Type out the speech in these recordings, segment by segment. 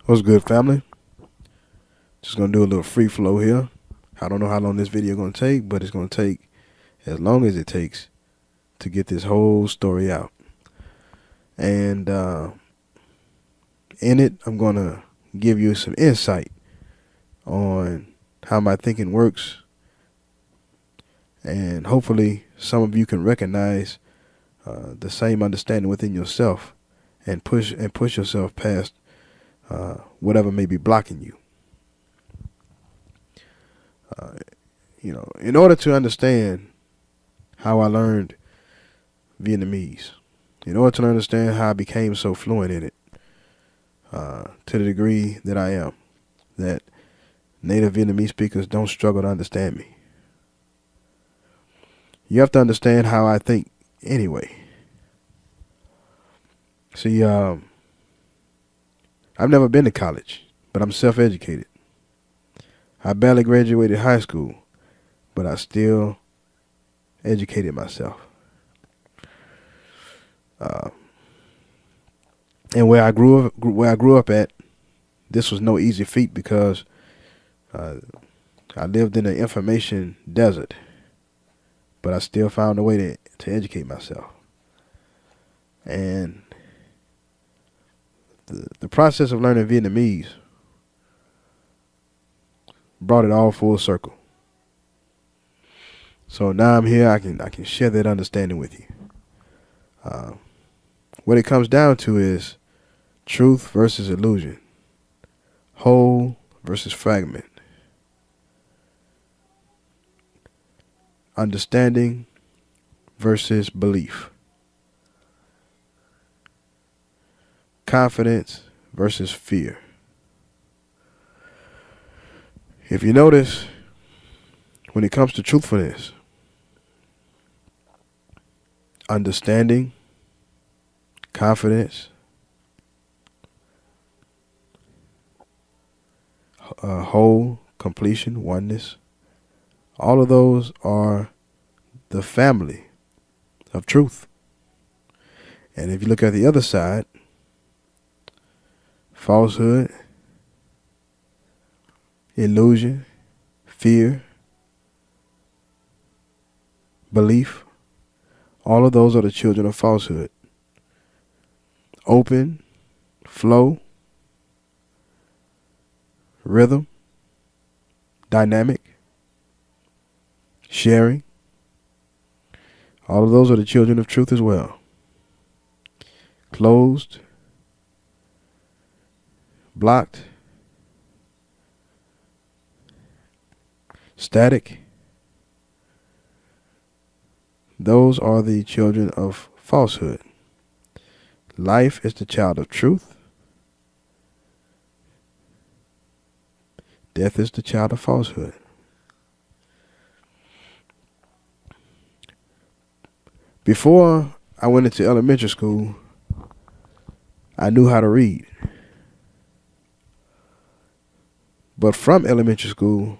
What's good, family? Just gonna do a little free flow here. I don't know how long this video gonna take, but it's gonna take as long as it takes to get this whole story out. And in it, I'm gonna give you some insight on how my thinking works, and hopefully some of you can recognize the same understanding within yourself and push yourself past whatever may be blocking you. In order to understand how I learned Vietnamese, in order to understand how I became so fluent in it, to the degree that I am, that native Vietnamese speakers don't struggle to understand me. You have to understand how I think anyway. See, I've never been to college, but I'm self-educated. I barely graduated high school, but I still educated myself. And where I grew up at, this was no easy feat because I lived in an information desert, but I still found a way to educate myself. And the process of learning Vietnamese brought it all full circle. So now I'm here. I can share that understanding with you. What it comes down to is truth versus illusion, whole versus fragment, understanding versus belief, confidence versus fear. If you notice, when it comes to truthfulness, understanding, confidence, whole, completion, oneness, all of those are the family of truth. And if you look at the other side, falsehood, illusion, fear, belief, all of those are the children of falsehood. Open, flow, rhythm, dynamic, sharing, all of those are the children of truth as well. Closed, blocked, static, those are the children of falsehood. Life is the child of truth. Death is the child of falsehood. Before I went into elementary school, I knew how to read. But from elementary school,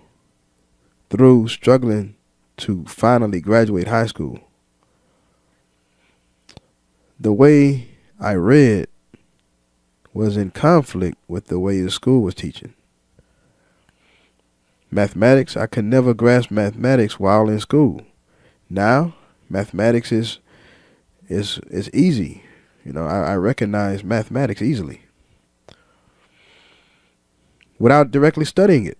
through struggling to finally graduate high school, the way I read was in conflict with the way the school was teaching. Mathematics, I could never grasp mathematics while in school. Now, mathematics is easy. I recognize mathematics easily without directly studying it.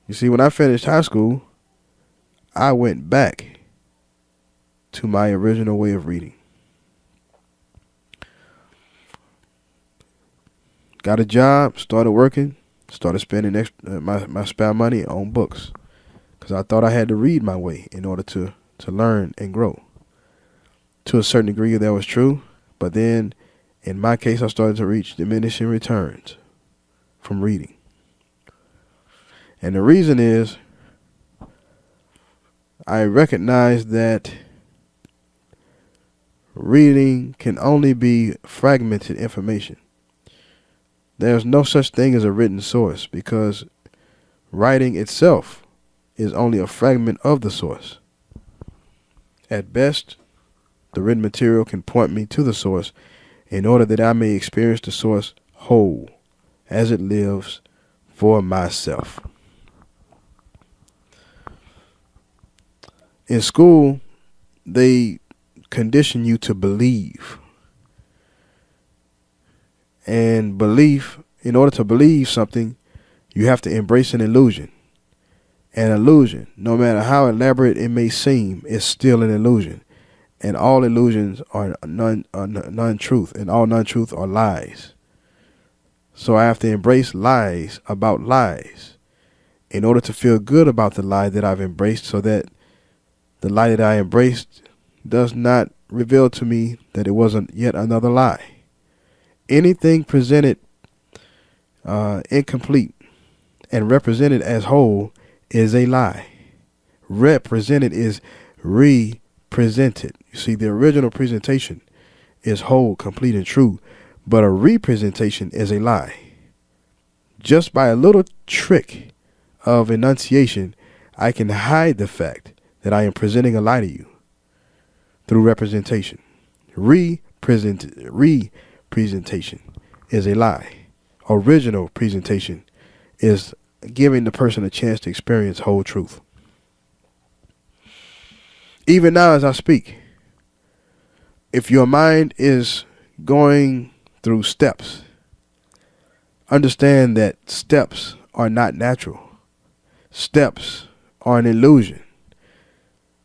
You see, when I finished high school, I went back to my original way of reading. Got a job, started working, started spending my spare money on books because I thought I had to read my way in order to learn and grow. To a certain degree, that was true, but then in my case, I started to reach diminishing returns from reading. And the reason is I recognize that reading can only be fragmented information. There's no such thing as a written source because writing itself is only a fragment of the source. At best, the written material can point me to the source, in order that I may experience the source whole as it lives for myself. In school, they condition you to believe. And belief, in order to believe something, you have to embrace an illusion. An illusion, no matter how elaborate it may seem, is still an illusion. And all illusions are non-truth, and all non-truth are lies. So I have to embrace lies about lies in order to feel good about the lie that I've embraced, so that the lie that I embraced does not reveal to me that it wasn't yet another lie. Anything presented incomplete and represented as whole is a lie. Represented is represented. You see, the original presentation is whole, complete, and true, but a representation is a lie. Just by a little trick of enunciation, I can hide the fact that I am presenting a lie to you through representation. Representation is a lie. Original presentation is giving the person a chance to experience whole truth. Even now as I speak, if your mind is going through steps, understand that steps are not natural. Steps are an illusion.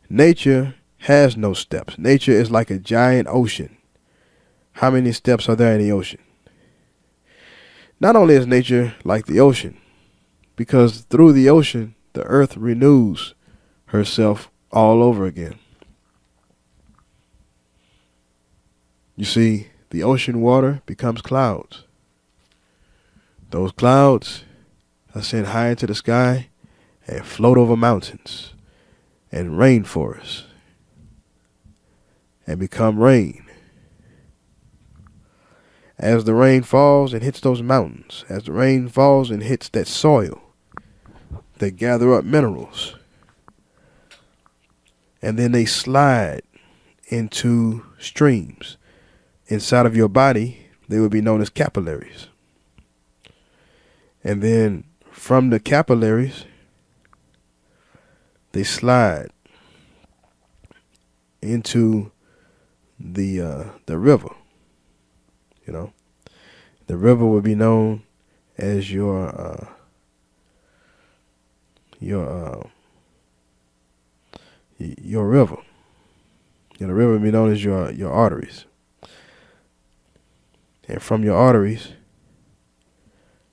Nature has no steps. Nature is like a giant ocean. How many steps are there in the ocean? Not only is nature like the ocean, because through the ocean, the earth renews herself all over again. You see, the ocean water becomes clouds. Those clouds ascend high into the sky and float over mountains and rainforests and become rain. As the rain falls and hits those mountains, as the rain falls and hits that soil, they gather up minerals. And then they slide into streams. Inside of your body, they would be known as capillaries. And then from the capillaries, they slide into the river. You know, the river would be known as your river. The river would be known as your arteries. And from your arteries,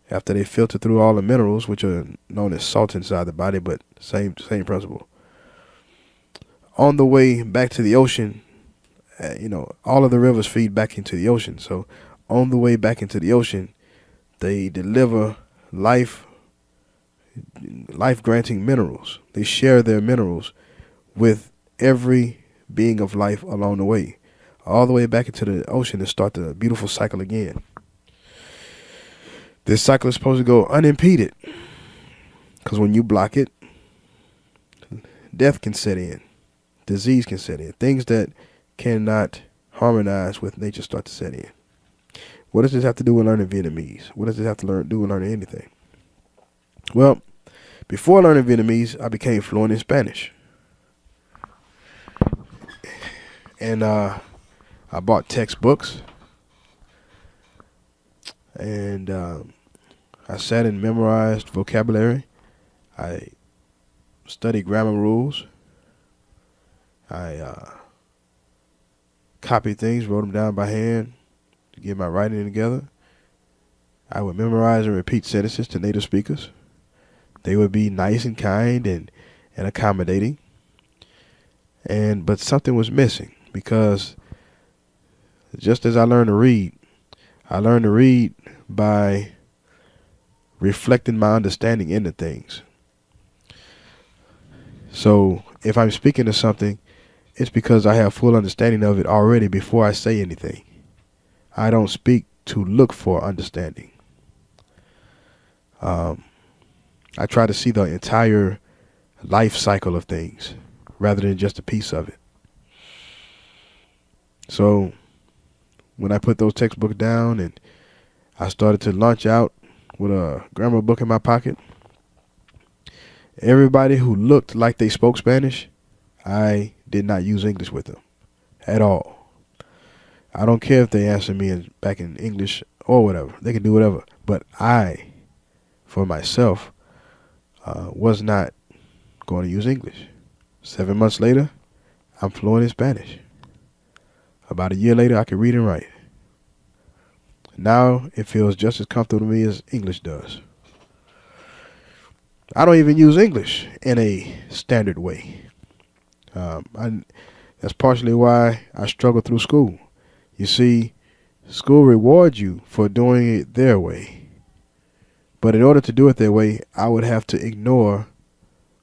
after they filter through all the minerals, which are known as salt inside the body, but same principle. On the way back to the ocean, all of the rivers feed back into the ocean. So on the way back into the ocean, they deliver life-granting minerals. They share their minerals with every being of life along the way, all the way back into the ocean, to start the beautiful cycle again. This cycle is supposed to go unimpeded, because when you block it, death can set in, disease can set in, things that cannot harmonize with nature start to set in. What does this have to do with learning Vietnamese? What does this have to do with learning anything? Well, before learning Vietnamese, I became fluent in Spanish. And I bought textbooks. And I sat and memorized vocabulary. I studied grammar rules. I copied things, wrote them down by hand to get my writing together. I would memorize and repeat sentences to native speakers. They would be nice and kind and accommodating. But something was missing, because just as I learned to read by reflecting my understanding into things. So if I'm speaking to something, it's because I have full understanding of it already before I say anything. I don't speak to look for understanding. I try to see the entire life cycle of things rather than just a piece of it. So when I put those textbooks down and I started to launch out with a grammar book in my pocket, everybody who looked like they spoke Spanish, I did not use English with them at all. I don't care if they answer me back in English or whatever. They can do whatever. But I, for myself, was not going to use English. 7 months later, I'm fluent in Spanish. About a year later, I can read and write. Now, it feels just as comfortable to me as English does. I don't even use English in a standard way. That's partially why I struggle through school. You see, school rewards you for doing it their way. But in order to do it their way, I would have to ignore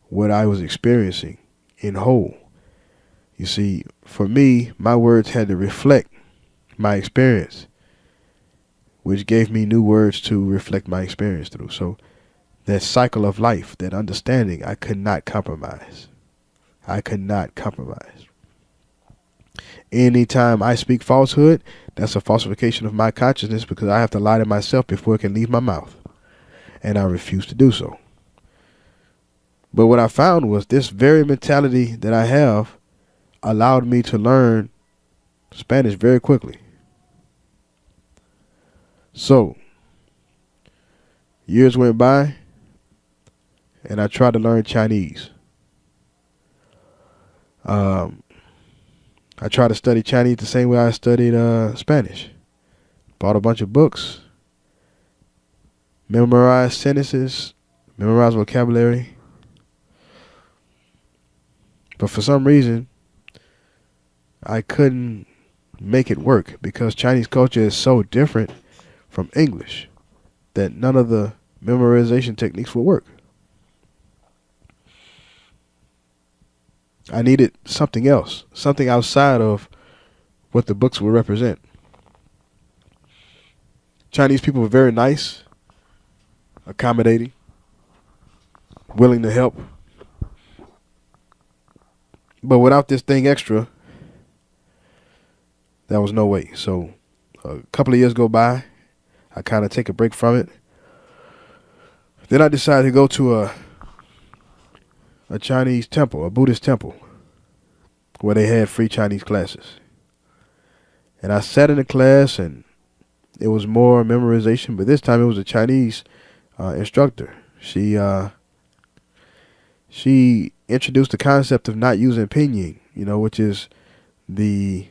what I was experiencing in whole. You see, for me, my words had to reflect my experience, which gave me new words to reflect my experience through. So that cycle of life, that understanding, I could not compromise. I could not compromise. Anytime I speak falsehood, that's a falsification of my consciousness, because I have to lie to myself before it can leave my mouth. And I refuse to do so. But what I found was this very mentality that I have allowed me to learn Spanish very quickly. So, years went by, and I tried to learn Chinese. I tried to study Chinese the same way I studied Spanish. Bought a bunch of books, memorized sentences, memorized vocabulary. But for some reason, I couldn't make it work, because Chinese culture is so different from English that none of the memorization techniques would work. I needed something else, something outside of what the books would represent. Chinese people were very nice, accommodating, willing to help. But without this thing extra, there was no way. So a couple of years go by. I kind of take a break from it. Then I decided to go to a Chinese temple, a Buddhist temple, where they had free Chinese classes. And I sat in the class, and it was more memorization, but this time it was a Chinese instructor. She introduced the concept of not using pinyin, which is the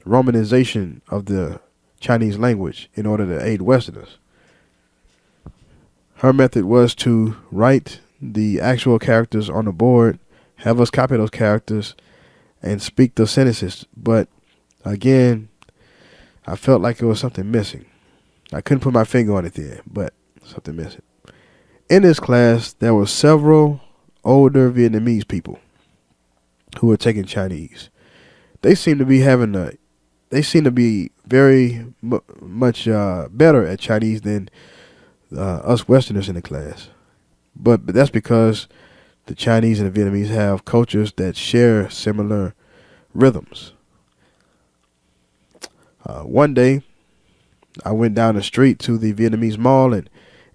Romanization of the Chinese language in order to aid Westerners. Her method was to write the actual characters on the board, have us copy those characters, and speak the sentences. But again, I felt like it was something missing. I couldn't put my finger on it then, but something missing. In this class, there were several older Vietnamese people who were taking Chinese. They seemed to be very much better at Chinese than us Westerners in the class. But that's because the Chinese and the Vietnamese have cultures that share similar rhythms. One day, I went down the street to the Vietnamese mall, and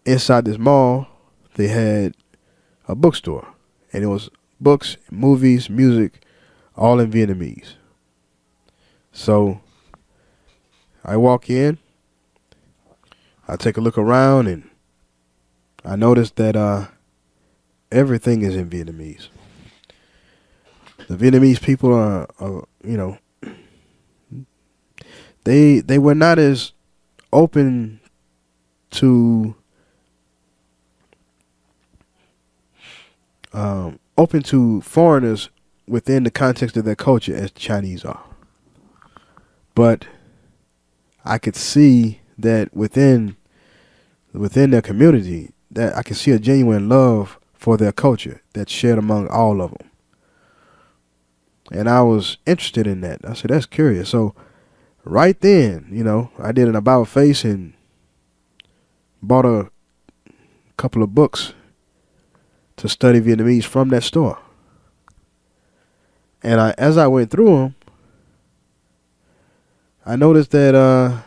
inside this mall, they had a bookstore. And it was books, movies, music, all in Vietnamese. So I walk in, I take a look around, and I noticed that everything is in Vietnamese. The Vietnamese people are they were not as open to foreigners within the context of their culture as Chinese are. But I could see that within their community, that I could see a genuine love for their culture that's shared among all of them. And I was interested in that. I said, that's curious. So right then, I did an about face and bought a couple of books to study Vietnamese from that store. And as I went through them, I noticed that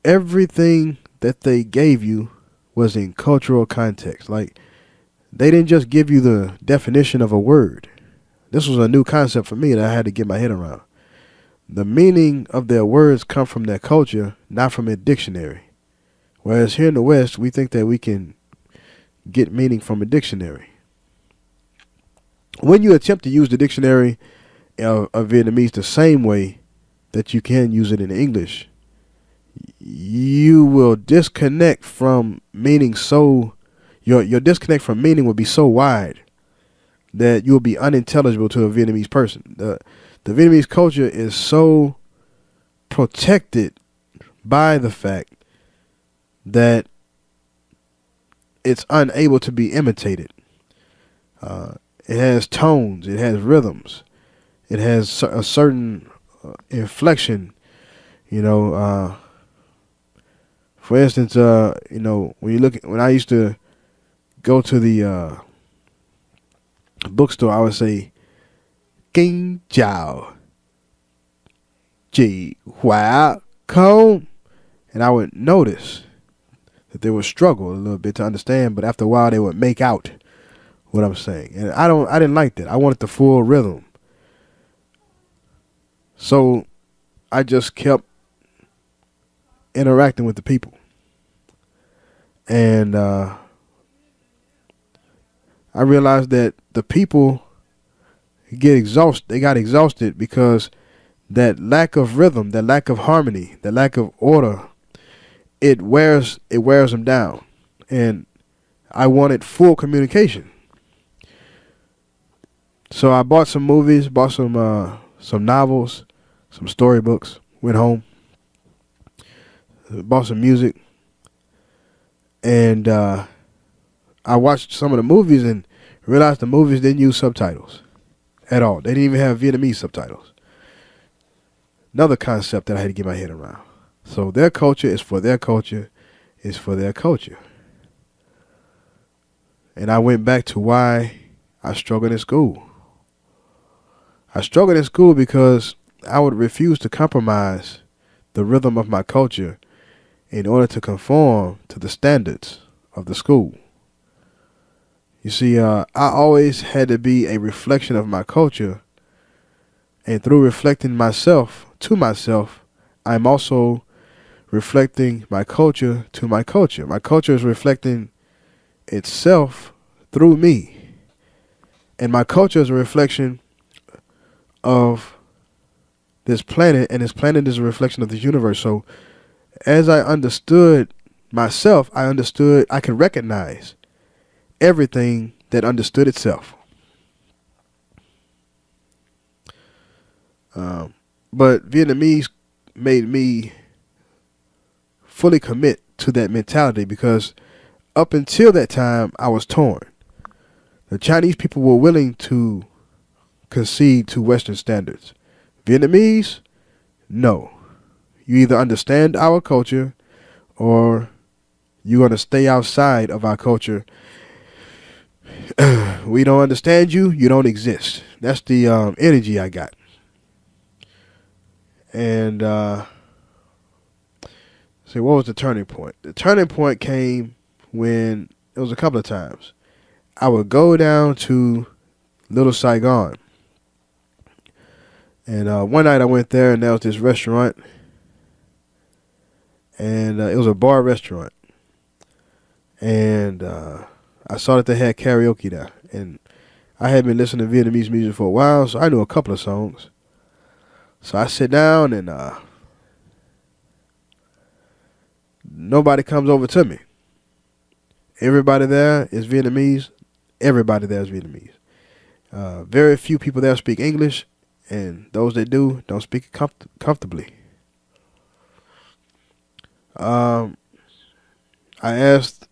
everything that they gave you was in cultural context. Like, they didn't just give you the definition of a word. This was a new concept for me that I had to get my head around. The meaning of their words come from their culture, not from a dictionary. Whereas here in the West, we think that we can get meaning from a dictionary. When you attempt to use the dictionary of Vietnamese the same way that you can use it in English, you will disconnect from meaning your disconnect from meaning will be so wide that you'll be unintelligible to a Vietnamese person. The Vietnamese culture is so protected by the fact that it's unable to be imitated. It has tones, it has rhythms, it has a certain inflection. For instance, when I used to go to the bookstore, I would say, "King Jiao Ji Hua Kong," and I would notice that they would struggle a little bit to understand, but after a while they would make out what I'm saying, and I didn't like that. I wanted the full rhythm, so I just kept interacting with the people, and I realized that the people got exhausted because that lack of rhythm, that lack of harmony, that lack of order, it wears them down. And I wanted full communication. So I bought some movies, bought some novels, some storybooks, went home, bought some music, and I watched some of the movies and realized the movies didn't use subtitles at all. They didn't even have Vietnamese subtitles. Another concept that I had to get my head around. So their culture is for their culture, is for their culture. And I went back to why I struggled in school. I struggled in school because I would refuse to compromise the rhythm of my culture in order to conform to the standards of the school. You see, I always had to be a reflection of my culture, and through reflecting myself to myself, I'm also reflecting my culture to my culture. My culture is reflecting itself through me, and my culture is a reflection of this planet, and this planet is a reflection of this universe. So as I understood myself, I could recognize everything that understood itself. But Vietnamese made me fully commit to that mentality, because up until that time, I was torn. The Chinese people were willing to concede to Western standards. Vietnamese, no. You either understand our culture or you're going to stay outside of our culture. We don't understand you, you don't exist. That's the energy I got. And what was the turning point? The turning point came when, it was a couple of times, I would go down to Little Saigon. And one night I went there, and there was this restaurant, and it was a bar restaurant. And I saw that they had karaoke there, and I had been listening to Vietnamese music for a while, so I knew a couple of songs. So I sit down, and nobody comes over to me. Everybody there is Vietnamese. Everybody there is Vietnamese. Very few people there speak English, and those that do don't speak it comfortably. I asked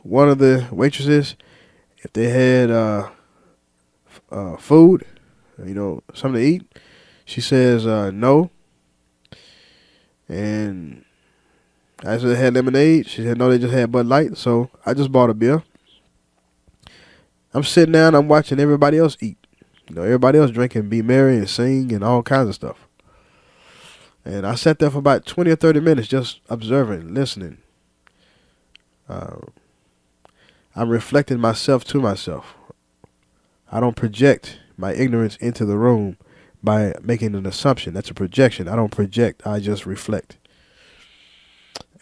one of the waitresses if they had food, something to eat. She says no. And I said they had lemonade. She said no, they just had Bud Light. So I just bought a beer. I'm sitting down, I'm watching everybody else eat. Everybody else drink and be merry and sing and all kinds of stuff. And I sat there for about 20 or 30 minutes just observing, listening. Uh, I'm reflecting myself to myself. I don't project my ignorance into the room by making an assumption. That's a projection. I don't project. I just reflect.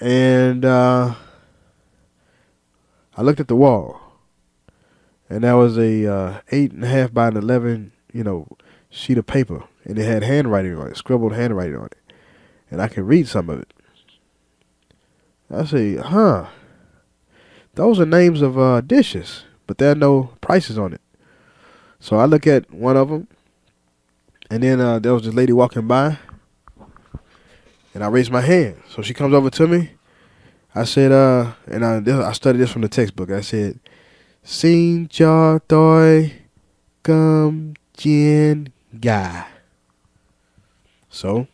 And I looked at the wall, and that was a 8.5 by 11, sheet of paper, and it had handwriting on it, scribbled handwriting on it, and I could read some of it. I say, those are names of dishes, but there are no prices on it. So I look at one of them, and then there was this lady walking by, and I raised my hand. So she comes over to me. I said, I studied this from the textbook. I said, Xin cho tôi cơm chiên gà. So,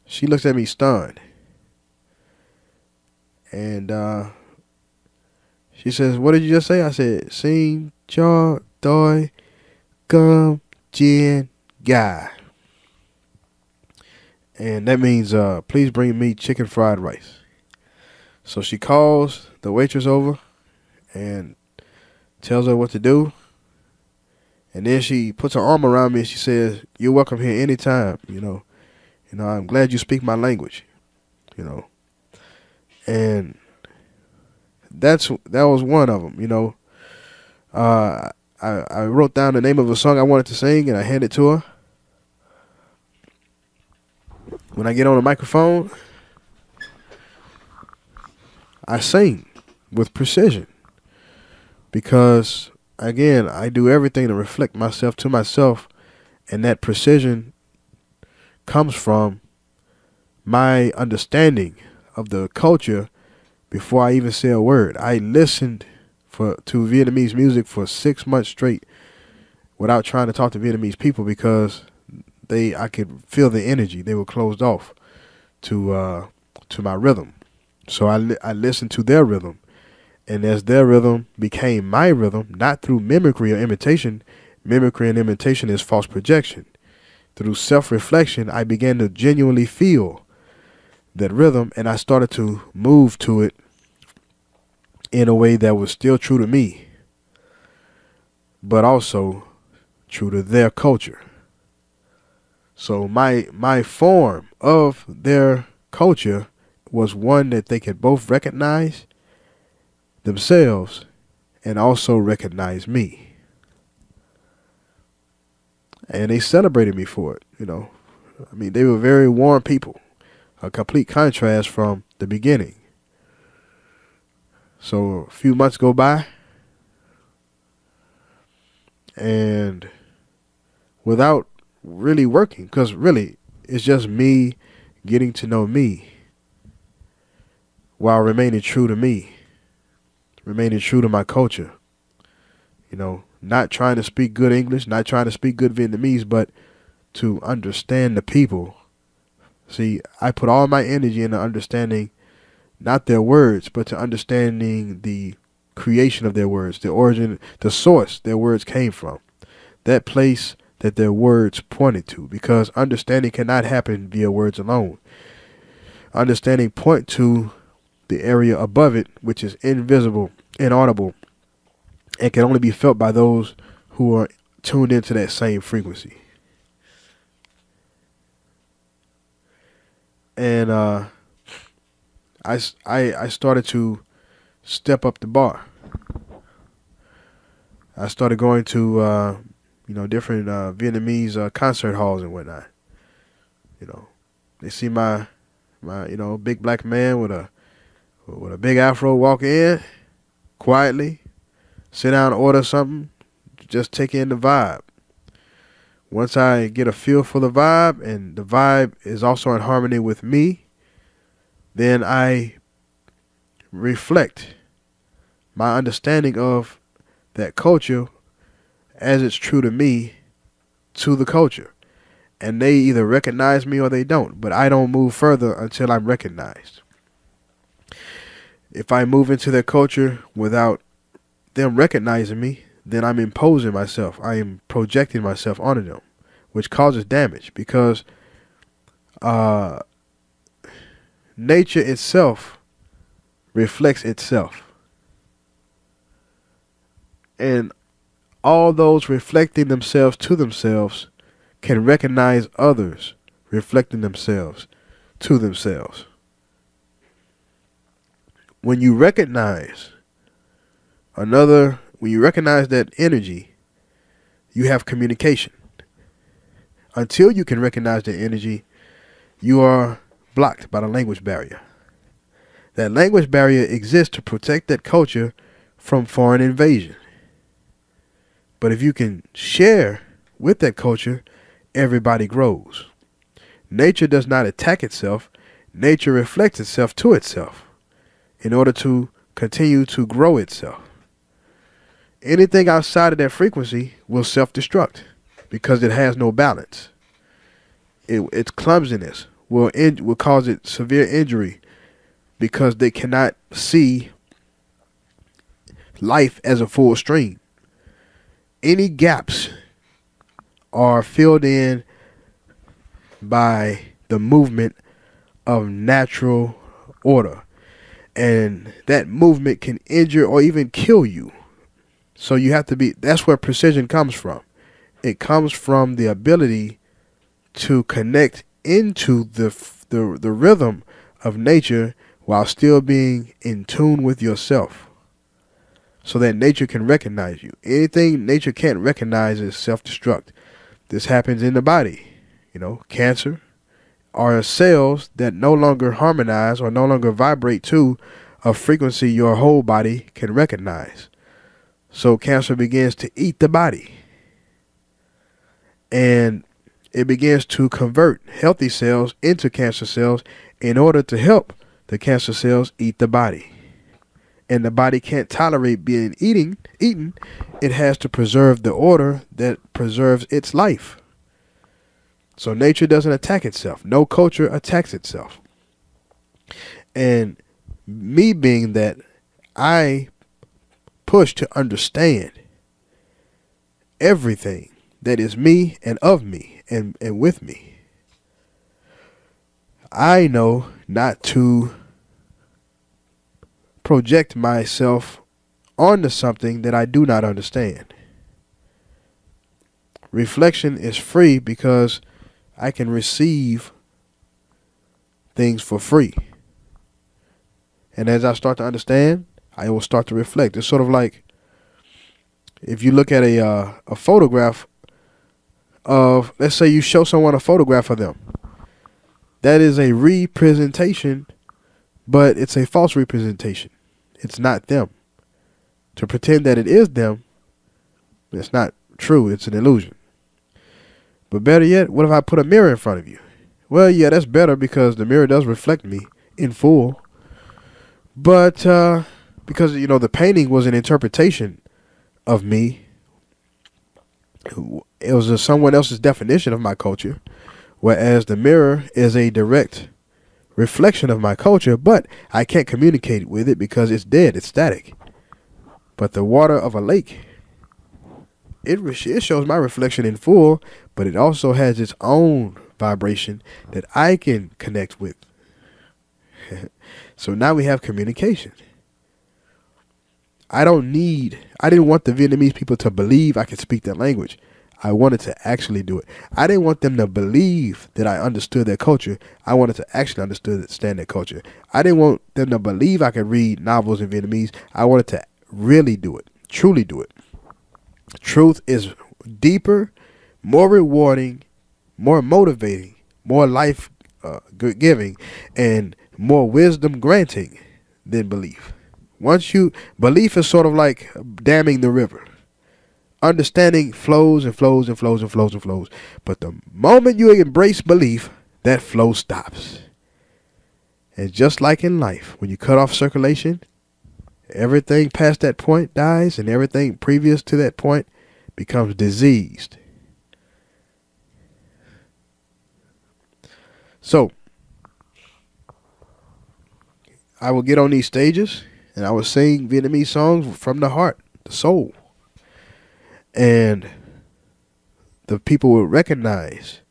she looks at me stunned, and she says, "What did you just say?" I said, "Xin cho tôi cơm chiên gà," and that means, "Please bring me chicken fried rice." So she calls the waitress over and tells her what to do, and then she puts her arm around me and she says, "You're welcome here anytime. I'm glad you speak my language." And that was one of them. I wrote down the name of a song I wanted to sing, and I handed it to her. When I get on the microphone, I sing with precision, because again, I do everything to reflect myself to myself, and that precision comes from my understanding of the culture before I even say a word. I listened to Vietnamese music for 6 months straight without trying to talk to Vietnamese people, because I could feel the energy. They were closed off to my rhythm. So I listened to their rhythm, and as their rhythm became my rhythm, not through mimicry or imitation. Mimicry and imitation is false projection. Through self-reflection, I began to genuinely feel that rhythm, and I started to move to it in a way that was still true to me, but also true to their culture. So my form of their culture was one that they could both recognize themselves and also recognize me. And they celebrated me for it, they were very warm people. A complete contrast from the beginning. So a few months go by, and without really working, because really it's just me getting to know me while remaining true to me, remaining true to my culture. Not trying to speak good English, not trying to speak good Vietnamese, but to understand the people. See, I put all my energy into understanding not their words, but to understanding the creation of their words, the origin, the source their words came from, that place that their words pointed to, because understanding cannot happen via words alone. Understanding point to the area above it, which is invisible, inaudible, and can only be felt by those who are tuned into that same frequency. And I started to step up the bar. I started going to different Vietnamese concert halls and whatnot. They see my big black man with a big afro walk in quietly, sit down, order something, just take in the vibe. Once I get a feel for the vibe, and the vibe is also in harmony with me, then I reflect my understanding of that culture as it's true to me to the culture. And they either recognize me or they don't, but I don't move further until I'm recognized. If I move into their culture without them recognizing me, then I'm imposing myself. I am projecting myself onto them which causes damage because nature itself reflects itself. And all those reflecting themselves to themselves can recognize others reflecting themselves to themselves. When you recognize that energy, you have communication. Until you can recognize the energy, you are blocked by the language barrier. That language barrier exists to protect that culture from foreign invasion. But if you can share with that culture, everybody grows. Nature does not attack itself. Nature reflects itself to itself in order to continue to grow itself. Anything outside of that frequency will self-destruct because it has no balance. Its clumsiness will cause it severe injury because they cannot see life as a full stream. Any gaps are filled in by the movement of natural order. And that movement can injure or even kill you. So you have to that's where precision comes from. It comes from the ability to connect into the rhythm of nature while still being in tune with yourself, so that nature can recognize you. Anything nature can't recognize is self-destruct. This happens in the body. Cancer are cells that no longer harmonize or no longer vibrate to a frequency your whole body can recognize. So cancer begins to eat the body. And it begins to convert healthy cells into cancer cells in order to help the cancer cells eat the body. And the body can't tolerate being eaten. It has to preserve the order that preserves its life. So nature doesn't attack itself. No culture attacks itself. And me being that, I push to understand everything that is me and of me and with me. I know not to project myself onto something that I do not understand. Reflection is free because I can receive things for free. And as I start to understand, I will start to reflect. It's sort of like if you look at a photograph of, let's say you show someone a photograph of them. That is a representation, but it's a false representation. It's not them. To pretend that it is them, it's not true. It's an illusion. But better yet, what if I put a mirror in front of you? Well, yeah, that's better because the mirror does reflect me in full. But because, the painting was an interpretation of me. It was someone else's definition of my culture, whereas the mirror is a direct reflection of my culture, but I can't communicate with it because it's dead, it's static. But the water of a lake, it shows my reflection in full, but it also has its own vibration that I can connect with. So now we have communication. I didn't want the Vietnamese people to believe I could speak their language. I wanted to actually do it. I didn't want them to believe that I understood their culture. I wanted to actually understand their culture. I didn't want them to believe I could read novels in Vietnamese. I wanted to really do it, truly do it. Truth is deeper, more rewarding, more motivating, more life giving, and more wisdom granting than belief. Belief is sort of like damming the river. Understanding flows and flows and flows and flows and flows. But the moment you embrace belief, that flow stops. And just like in life, when you cut off circulation, everything past that point dies, and everything previous to that point becomes diseased. So, I will get on these stages, and I will sing Vietnamese songs from the heart, the soul. And the people would recognize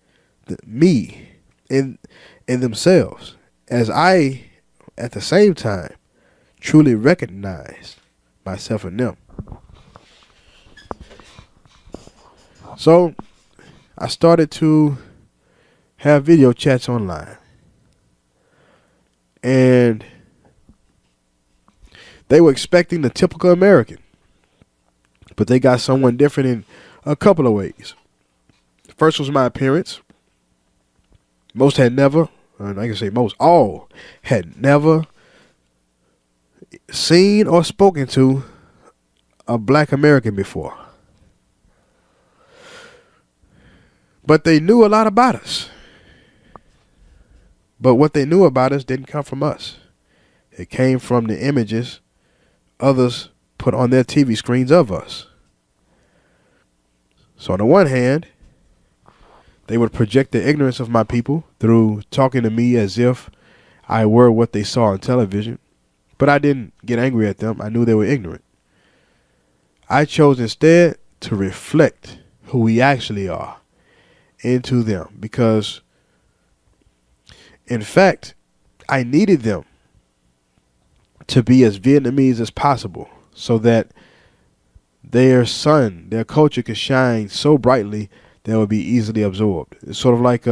me in themselves, as I, at the same time, truly recognized myself in them. So I started to have video chats online, and they were expecting the typical American, but they got someone different in a couple of ways. First was my appearance. Most had never, and I can say most, all had never seen or spoken to a black American before. But they knew a lot about us. But what they knew about us didn't come from us. It came from the images others put on their TV screens of us. So on the one hand, they would project the ignorance of my people through talking to me as if I were what they saw on television. But I didn't get angry at them. I knew they were ignorant. I chose instead to reflect who we actually are into them, because in fact, I needed them to be as Vietnamese as possible so that their sun, their culture could shine so brightly that it would be easily absorbed. It's sort of like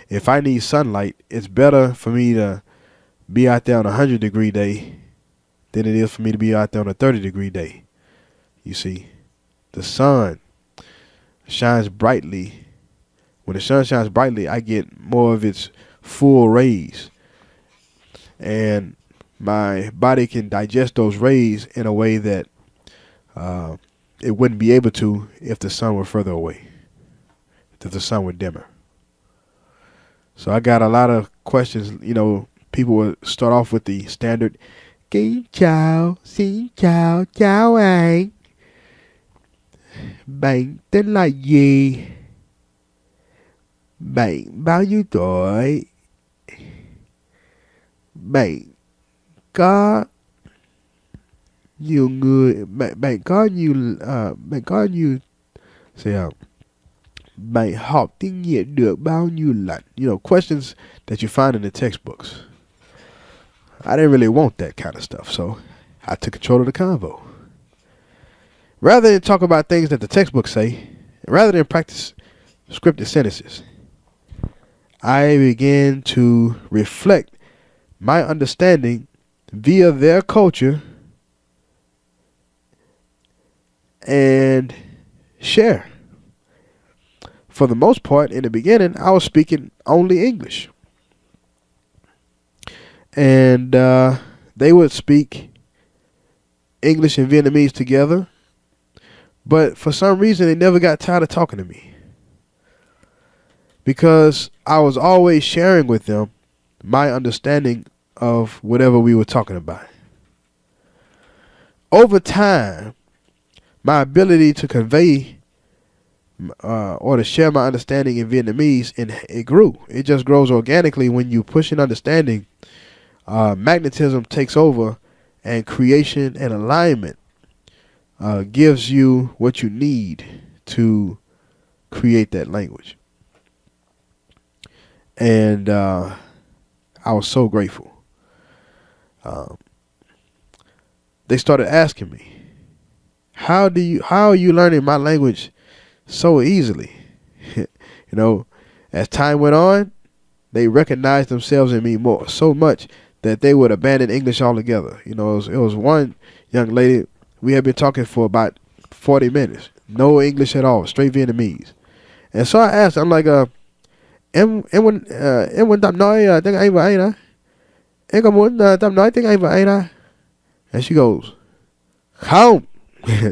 if I need sunlight, it's better for me to be out there on a 100-degree day than it is for me to be out there on a 30-degree day. You see, the sun shines brightly. When the sun shines brightly, I get more of its full rays, and my body can digest those rays in a way that it wouldn't be able to if the sun were further away, if the sun were dimmer. So I got a lot of questions. You know, people would start off with the standard, "Kính chào, xin chào, chào anh. Bạn tên là gì? Bạn bao nhiêu tuổi? Bạn có nhiều người, bạn có nhiều bạn học tiếng Nhật được bao nhiêu lần?" You know, questions that you find in the textbooks. I didn't really want that kind of stuff, so I took control of the convo. Rather than talk about things that the textbooks say, rather than practice scripted sentences, I began to reflect my understanding via their culture and share. For the most part, in the beginning, I was speaking only English. And they would speak English and Vietnamese together. But for some reason, they never got tired of talking to me, because I was always sharing with them my understanding of whatever we were talking about. Over time, my ability to convey or to share my understanding in Vietnamese, and it grew. It just grows organically when you push an understanding. Magnetism takes over, and creation and alignment gives you what you need to create that language. And I was so grateful. They started asking me, how are you learning my language so easily? You know, as time went on, they recognized themselves in me so much that they would abandon English altogether. You know, it was one young lady, we had been talking for about 40 minutes. No English at all, straight Vietnamese. And so I asked, I'm like, em muốn tập nói tiếng Anh với anh đó. Em có muốn tập nói tiếng Anh với anh đó? And she goes, không.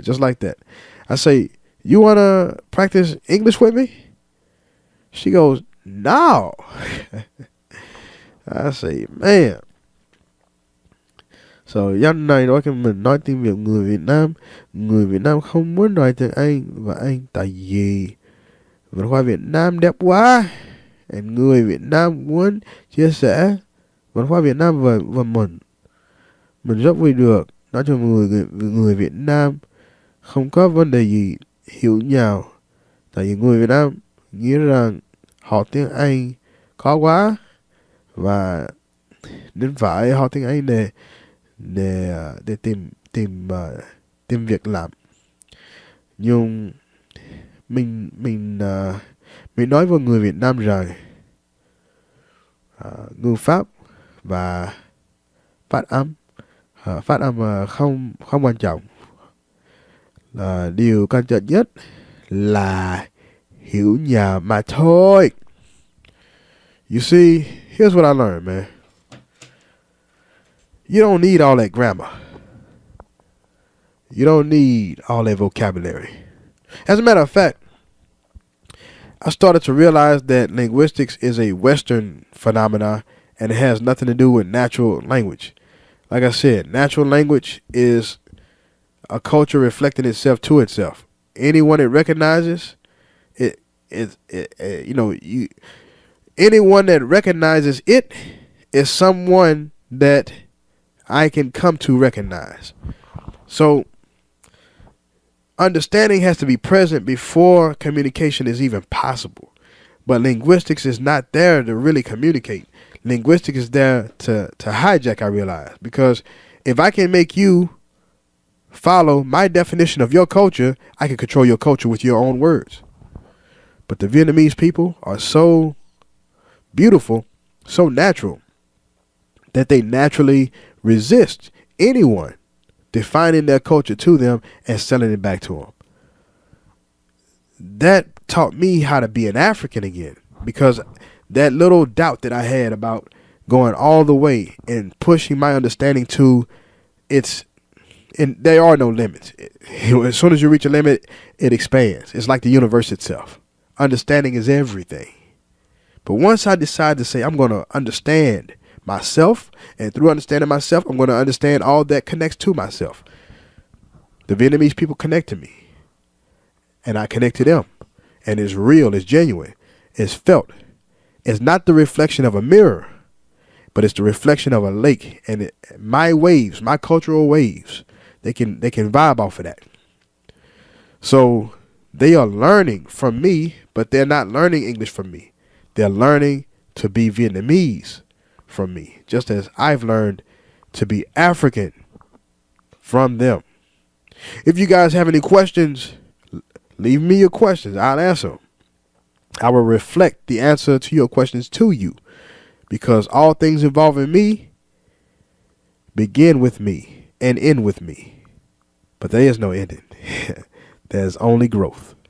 Just like that. I say, you want to practice English with me? She goes, no. I say, man. So, dân này nói cho mình nói tiếng Việt người Việt Nam. Người Việt Nam không muốn nói tiếng Anh và anh, tại vì văn hóa Việt Nam đẹp quá. And người Việt Nam muốn chia sẻ văn hóa Việt Nam và mình. Mình rất vui được nói cho người Việt Nam không có vấn đề gì hiểu nhau Tại vì người Việt Nam nghĩ rằng học tiếng Anh khó quá và nên phải học tiếng Anh để tìm việc làm. Nhưng mình nói với người Việt Nam rằng ngữ pháp và phát âm không không quan trọng. Điều quan trọng nhất là hiểu nhà mà thôi. You see, here's what I learned, man. You don't need all that grammar. You don't need all that vocabulary. As a matter of fact, I started to realize that linguistics is a Western phenomena and it has nothing to do with natural language. Like I said, natural language is a culture reflecting itself to itself. Anyone it recognizes, anyone that recognizes it is someone that I can come to recognize. So understanding has to be present before communication is even possible. But linguistics is not there to really communicate. Linguistics is there to hijack, I realize. Because if I can make you follow my definition of your culture, I can control your culture with your own words. But the Vietnamese people are so beautiful, so natural, that they naturally resist anyone defining their culture to them and selling it back to them. That taught me how to be an African again, because that little doubt that I had about going all the way and pushing my understanding to its, and there are no limits. As soon as you reach a limit, it expands. It's like the universe itself. Understanding is everything. But once I decide to say I'm going to understand myself, and through understanding myself, I'm going to understand all that connects to myself. The Vietnamese people connect to me, and I connect to them. And it's real, it's genuine, it's felt. It's not the reflection of a mirror, but it's the reflection of a lake. And my waves, my cultural waves, they can vibe off of that. So they are learning from me, but they're not learning English from me. They're learning to be Vietnamese from me, just as I've learned to be African from them. If you guys have any questions, leave me your questions. I'll answer them. I will reflect the answer to your questions to you, because all things involving me begin with me and end with me. But there is no ending. There's only growth.